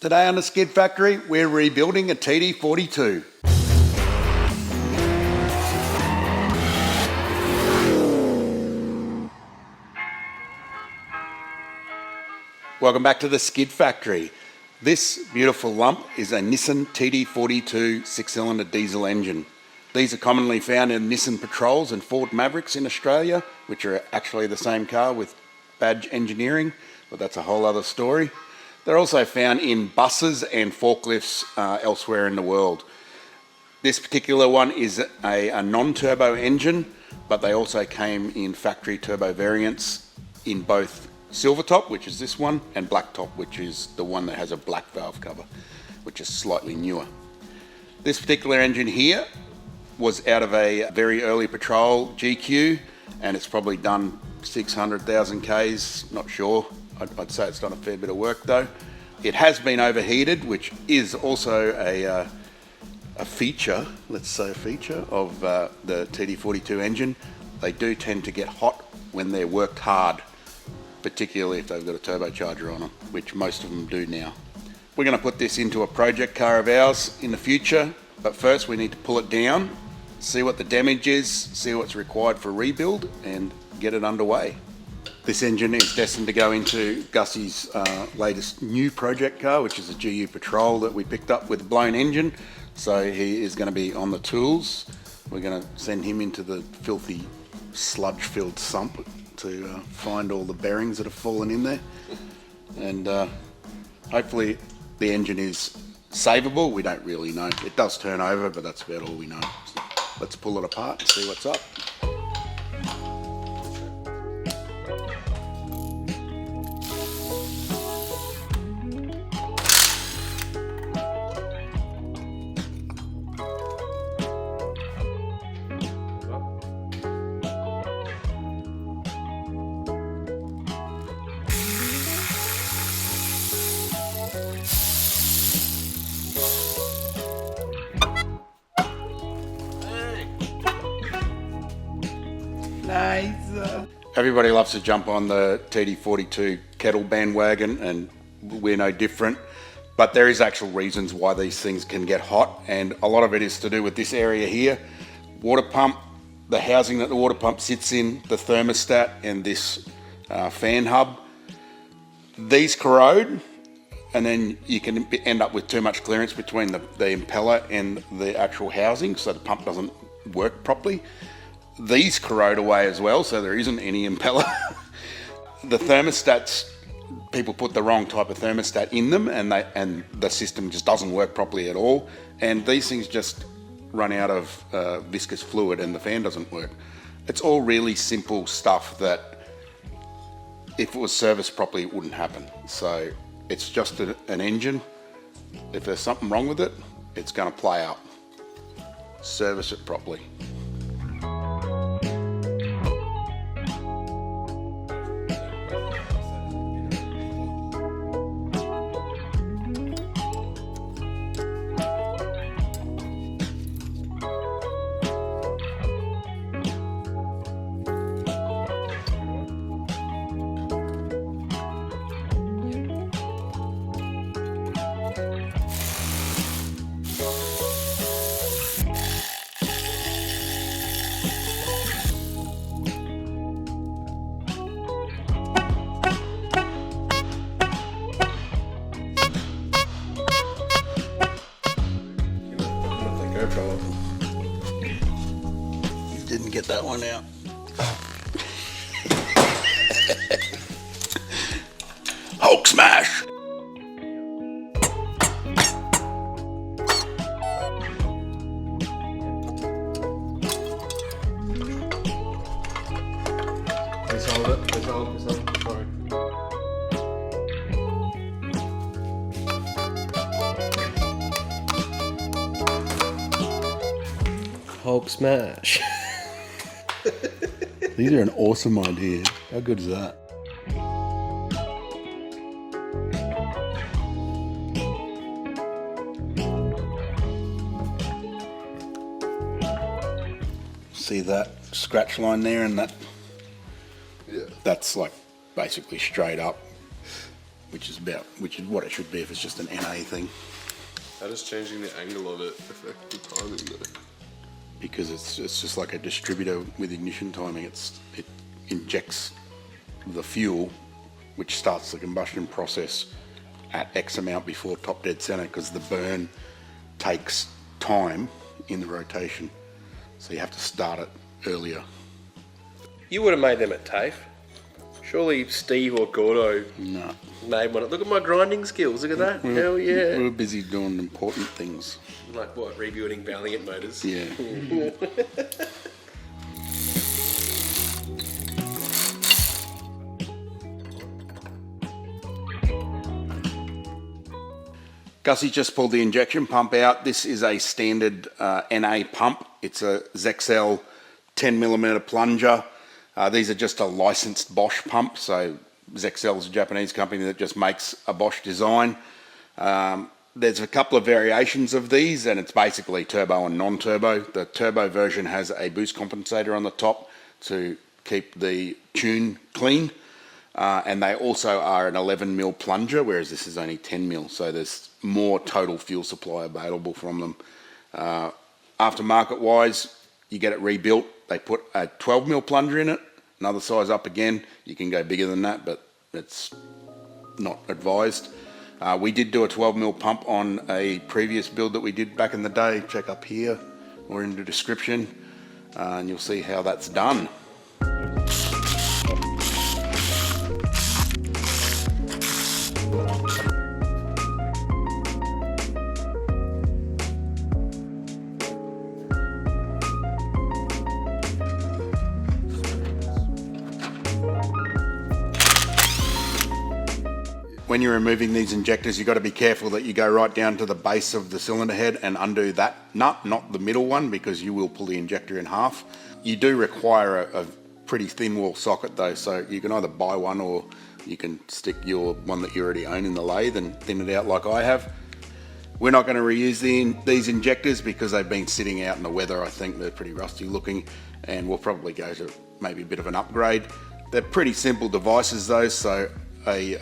Today on the Skid Factory, we're rebuilding a TD42. Welcome back to the Skid Factory. This beautiful lump is a Nissan TD42 six-cylinder diesel engine. These are commonly found in Nissan Patrols and Ford Mavericks in Australia, which are actually the same car with badge engineering, but that's a whole other story. They're also found in buses and forklifts elsewhere in the world. This particular one is a non-turbo engine, but they also came in factory turbo variants in both Silvertop, which is this one, and Blacktop, which is the one that has a black valve cover, which is slightly newer. This particular engine here was out of a very early Patrol GQ, and it's probably done 600,000 Ks, not sure. I'd say it's done a fair bit of work though. It has been overheated, which is also a feature, let's say a feature of the TD42 engine. They do tend to get hot when they're worked hard, particularly if they've got a turbocharger on them, which most of them do now. We're going to put this into a project car of ours in the future, but first we need to pull it down, see what the damage is, see what's required for rebuild, and get it underway. This engine is destined to go into Gussie's latest new project car, which is a GU Patrol that we picked up with a blown engine. So he is going to be on the tools. We're going to send him into the filthy sludge-filled sump to find all the bearings that have fallen in there. And hopefully the engine is savable. We don't really know. It does turn over, but that's about all we know. So let's pull it apart and see what's up. Nice. Everybody loves to jump on the TD42 Kettle bandwagon, and we're no different. But there is actual reasons why these things can get hot, and a lot of it is to do with this area here. Water pump, the housing that the water pump sits in, the thermostat, and this fan hub. These corrode, and then you can end up with too much clearance between the impeller and the actual housing, so the pump doesn't work properly. These corrode away as well, so there isn't any impeller. The thermostats, people put the wrong type of thermostat in them, and the system just doesn't work properly at all. And these things just run out of viscous fluid, and the fan doesn't work. It's all really simple stuff that, if it was serviced properly, it wouldn't happen. So it's just an engine. If there's something wrong with it, it's going to play out. Service it properly. Didn't get that one out. Hulk smash! Please hold it, please hold it, sorry. Hulk smash. These are an awesome idea. How good is that? See that scratch line there, and that? Yeah. That's like basically straight up. which is what it should be if it's just an NA thing. How does changing the angle of it affect the timing though? Because it's just like a distributor with ignition timing. It injects the fuel, which starts the combustion process at X amount before top dead center, because the burn takes time in the rotation. So you have to start it earlier. You would have made them at TAFE. Surely Steve or Gordo No. made one. Look at my grinding skills. Look at that. Hell yeah. We were busy doing important things. Like what? Rebuilding Valiant motors? Yeah. Gussie just pulled the injection pump out. This is a standard NA pump. It's a Zexcel 10mm plunger. These are just a licensed Bosch pump. So Zexcel is a Japanese company that just makes a Bosch design. There's a couple of variations of these, and it's basically turbo and non-turbo. The turbo version has a boost compensator on the top to keep the tune clean. And they also are an 11mm plunger, whereas this is only 10mm. So there's more total fuel supply available from them. Aftermarket wise, you get it rebuilt. They put a 12mm plunger in it, another size up again. You can go bigger than that, but it's not advised. We did do a 12mm pump on a previous build that we did back in the day. Check up here or in the description, and you'll see how that's done. When you're removing these injectors, you've got to be careful that you go right down to the base of the cylinder head and undo that nut, not the middle one, because you will pull the injector in half. You do require a pretty thin wall socket though, so you can either buy one or you can stick your one that you already own in the lathe and thin it out like I have. We're not going to reuse these injectors because they've been sitting out in the weather. I think they're pretty rusty looking, and we'll probably go to maybe a bit of an upgrade. They're pretty simple devices though, so a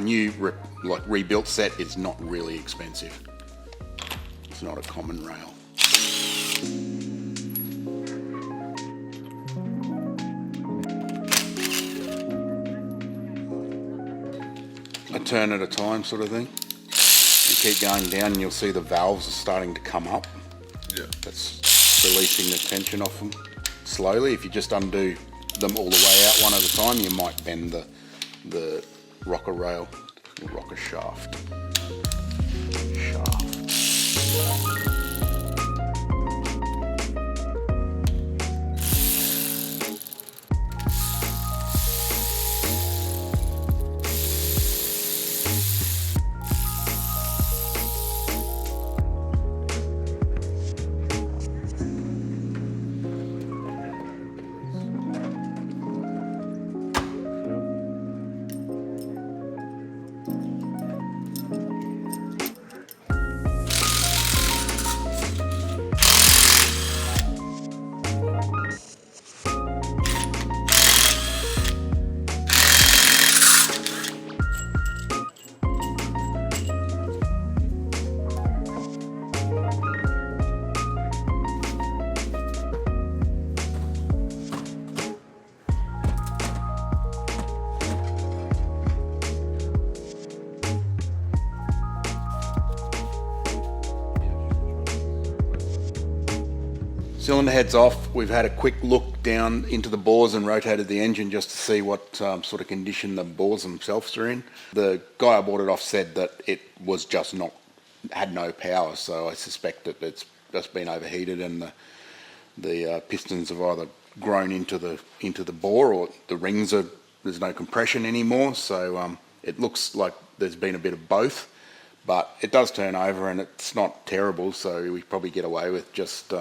new rebuilt set is not really expensive. It's not a common rail. A turn at a time sort of thing. You keep going down and you'll see the valves are starting to come up. Yeah. That's releasing the tension off them slowly. If you just undo them all the way out one at a time, you might bend the rocker rail, or rocker shaft. Cylinder head's off. We've had a quick look down into the bores and rotated the engine just to see what sort of condition the bores themselves are in. The guy I bought it off said that it was just had no power, so I suspect that it's just been overheated and the pistons have either grown into the bore, or the rings there's no compression anymore. So it looks like there's been a bit of both, but it does turn over and it's not terrible. So we probably get away with just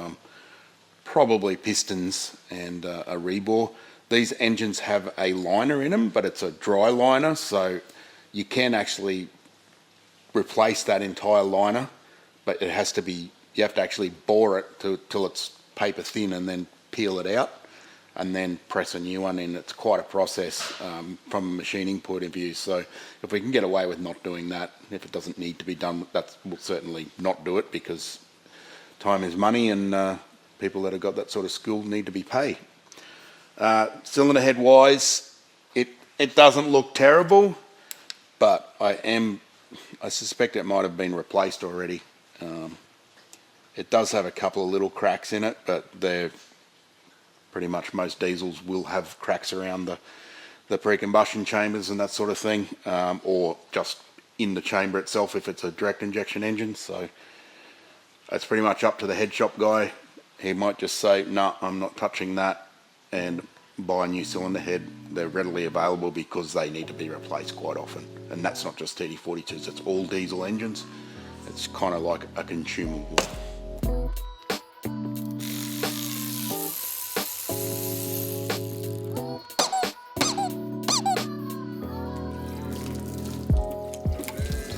probably pistons and a rebore. These engines have a liner in them, but it's a dry liner, so you can actually replace that entire liner, but you have to actually bore it till it's paper thin and then peel it out. and then press a new one in. It's quite a process from a machining point of view. So if we can get away with not doing that, if it doesn't need to be done, we'll certainly not do it, because time is money, and people that have got that sort of skill need to be paid. Cylinder head wise, it doesn't look terrible, but I suspect it might have been replaced already. It does have a couple of little cracks in it, but they're pretty much, most diesels will have cracks around the pre-combustion chambers and that sort of thing, or just in the chamber itself if it's a direct injection engine. So it's pretty much up to the head shop guy. He might just say, no, I'm not touching that, and buy a new cylinder head. They're readily available because they need to be replaced quite often, and that's not just TD42s, it's all diesel engines. It's kind of like a consumable.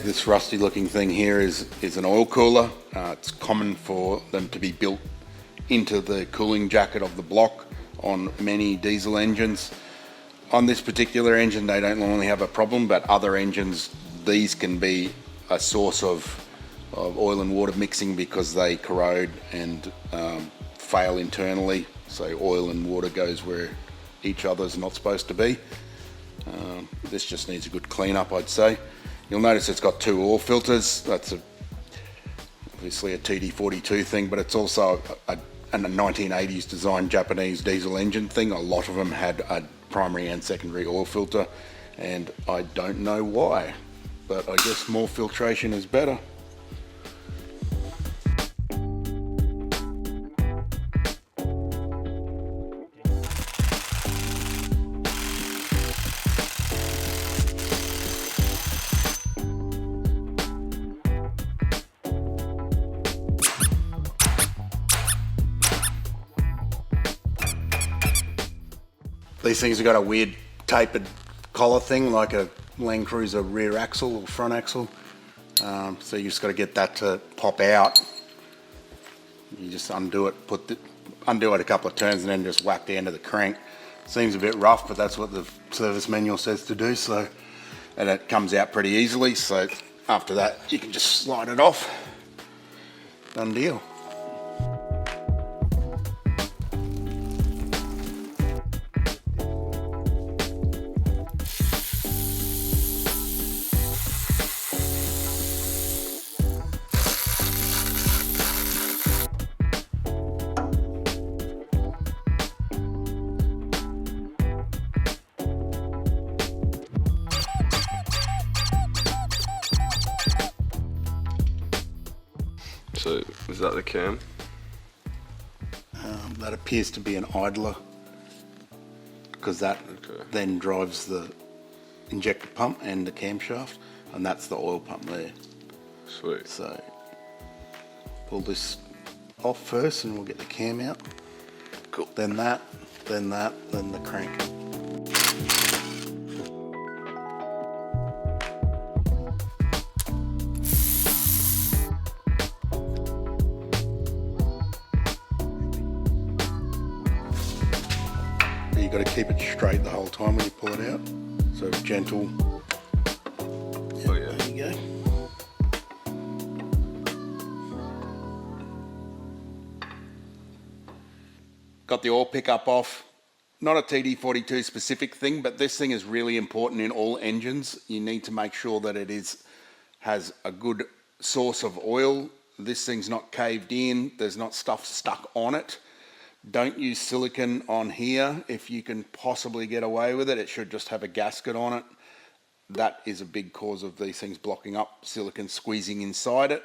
This rusty looking thing here is an oil cooler. It's common for them to be built into the cooling jacket of the block on many diesel engines. On this particular engine they don't normally have a problem, but other engines, these can be a source of oil and water mixing because they corrode and fail internally. So oil and water goes where each other's not supposed to be. This just needs a good clean up, I'd say. You'll notice it's got two oil filters. That's obviously a TD42 thing, but it's also a 1980s designed Japanese diesel engine thing. A lot of them had a primary and secondary oil filter, and I don't know why, but I guess more filtration is better. These things have got a weird tapered collar thing, like a Land Cruiser rear axle or front axle. So you just got to get that to pop out. You just undo it, undo it a couple of turns, and then just whack the end of the crank. Seems a bit rough, but that's what the service manual says to do. So, and it comes out pretty easily. So after that, you can just slide it off. Done deal. So, is that the cam? That appears to be an idler, because that then drives the injector pump and the camshaft, and that's the oil pump there. Sweet. So pull this off first and we'll get the cam out. Cool. Then that, then the crank. You got to keep it straight the whole time when you pull it out, so gentle. Oh yeah. There you go. Got the oil pickup off. Not a TD42 specific thing, but this thing is really important in all engines. You need to make sure that it has a good source of oil. This thing's not caved in. There's not stuff stuck on it. Don't use silicone on here if you can possibly get away with it. It should just have a gasket on it. That is a big cause of these things blocking up, silicone squeezing inside it.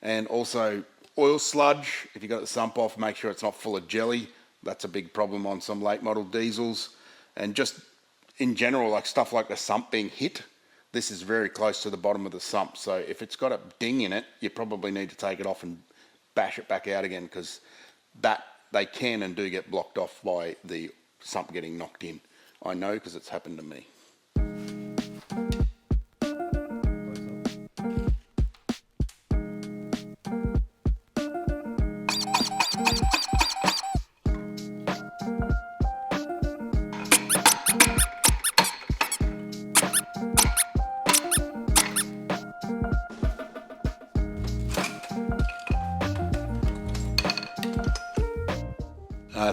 And also oil sludge, if you've got the sump off, make sure it's not full of jelly. That's a big problem on some late model diesels. And just in general, like stuff like the sump being hit, this is very close to the bottom of the sump. So if it's got a ding in it, you probably need to take it off and bash it back out again, because that they can and do get blocked off by the sump getting knocked in. I know because it's happened to me.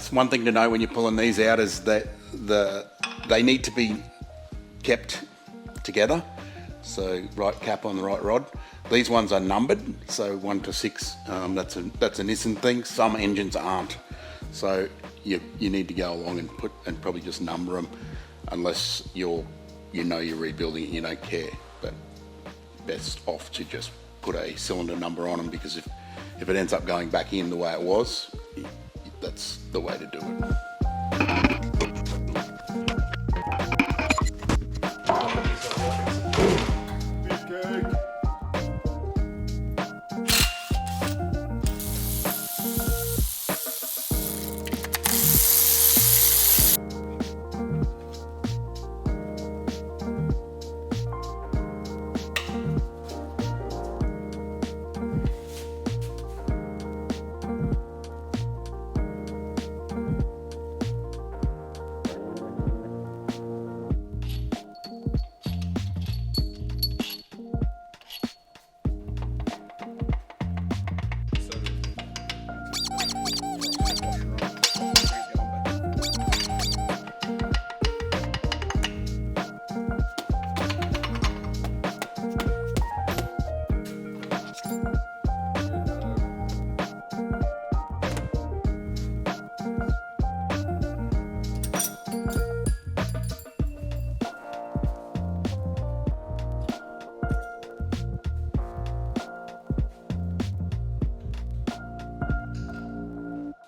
So one thing to know when you're pulling these out is that they need to be kept together. So right cap on the right rod. These ones are numbered, so 1 to 6. That's a Nissan thing. Some engines aren't, so you need to go along and probably just number them, unless you're rebuilding it, you don't care. But best off to just put a cylinder number on them, because if it ends up going back in the way it was, that's the way to do it.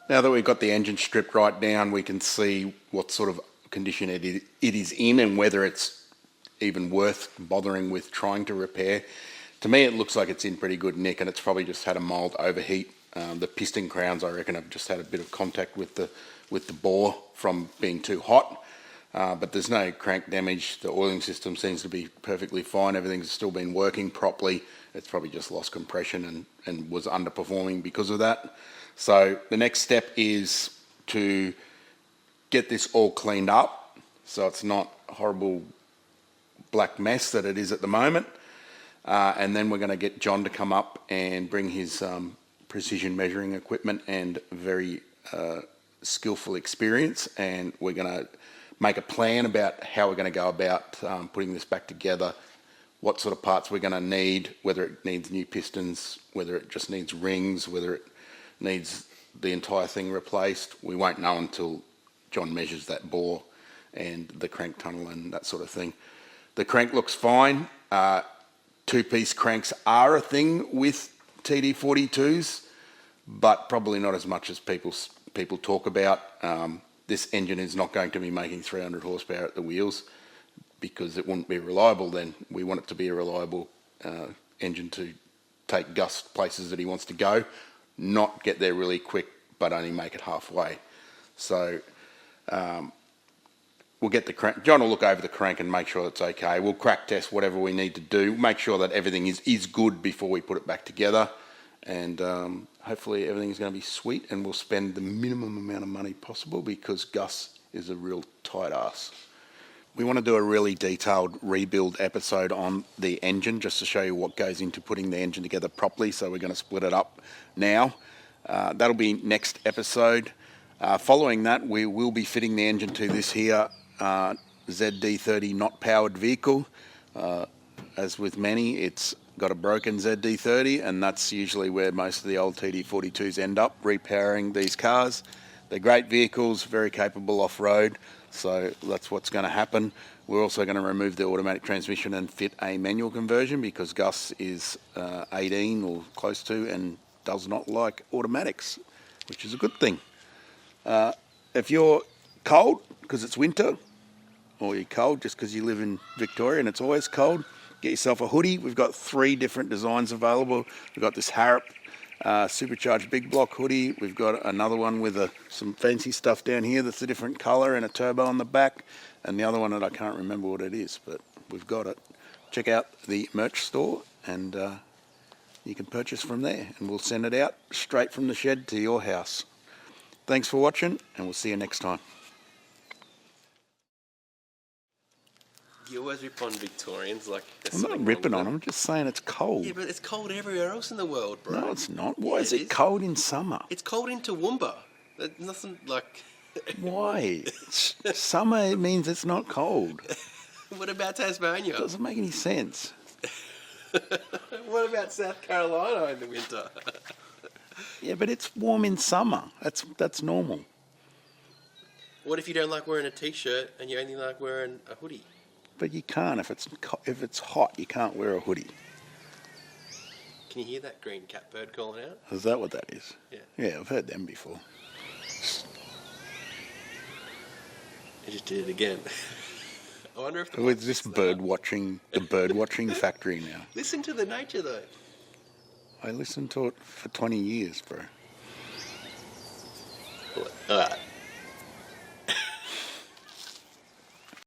Now that we've got the engine stripped right down, we can see what sort of condition it is in and whether it's even worth bothering with trying to repair. To me, it looks like it's in pretty good nick, and it's probably just had a mild overheat. The piston crowns, I reckon, have just had a bit of contact with the bore from being too hot. But there's no crank damage. The oiling system seems to be perfectly fine. Everything's still been working properly. It's probably just lost compression and was underperforming because of that. So the next step is to get this all cleaned up so it's not a horrible black mess that it is at the moment. And then we're going to get John to come up and bring his precision measuring equipment and very skillful experience, and we're going to make a plan about how we're going to go about putting this back together, what sort of parts we're going to need, whether it needs new pistons, whether it just needs rings, whether it needs the entire thing replaced. We won't know until John measures that bore and the crank tunnel and that sort of thing. The crank looks fine. Two-piece cranks are a thing with TD42s, but probably not as much as people talk about. This engine is not going to be making 300 horsepower at the wheels, because it wouldn't be reliable then. We want it to be a reliable engine to take Gus places that he wants to go, not get there really quick, but only make it halfway. So we'll get the crank. John will look over the crank and make sure it's okay. We'll crack test whatever we need to do, make sure that everything is good before we put it back together, and hopefully everything's going to be sweet, and we'll spend the minimum amount of money possible, because Gus is a real tight ass. We want to do a really detailed rebuild episode on the engine, just to show you what goes into putting the engine together properly, so we're going to split it up now. That'll be next episode. Following that, we will be fitting the engine to this here ZD30 not powered vehicle. As with many, it's got a broken ZD30, and that's usually where most of the old TD42s end up, repowering these cars. They're great vehicles, very capable off-road, so that's what's going to happen. We're also going to remove the automatic transmission and fit a manual conversion, because Gus is 18 or close to and does not like automatics, which is a good thing. If you're cold because it's winter, or you're cold just because you live in Victoria and it's always cold, get yourself a hoodie. We've got 3 different designs available. We've got this Harrop supercharged big block hoodie. We've got another one with some fancy stuff down here that's a different colour and a turbo on the back, and the other one that I can't remember what it is, but we've got it. Check out the merch store, and you can purchase from there, and we'll send it out straight from the shed to your house. Thanks for watching, and we'll see you next time. You always rip on Victorians like there's I'm not something ripping wrong on with them, I'm just saying it's cold. Yeah, but it's cold everywhere else in the world, bro. No, it's not. Why is it is. cold in summer? It's cold in Toowoomba. There's nothing like. Why? Summer means it's not cold. What about Tasmania? Doesn't make any sense. What about South Carolina in the winter? Yeah, but it's warm in summer. That's normal. What if you don't like wearing a t-shirt and you only like wearing a hoodie? But you can't if it's hot. You can't wear a hoodie. Can you hear that green catbird calling out? Is that what that is? Yeah. Yeah, I've heard them before. I just did it again. I wonder if the With this bird watching factory now. Listen to the nature though. I listened to it for 20 years, bro. Alright.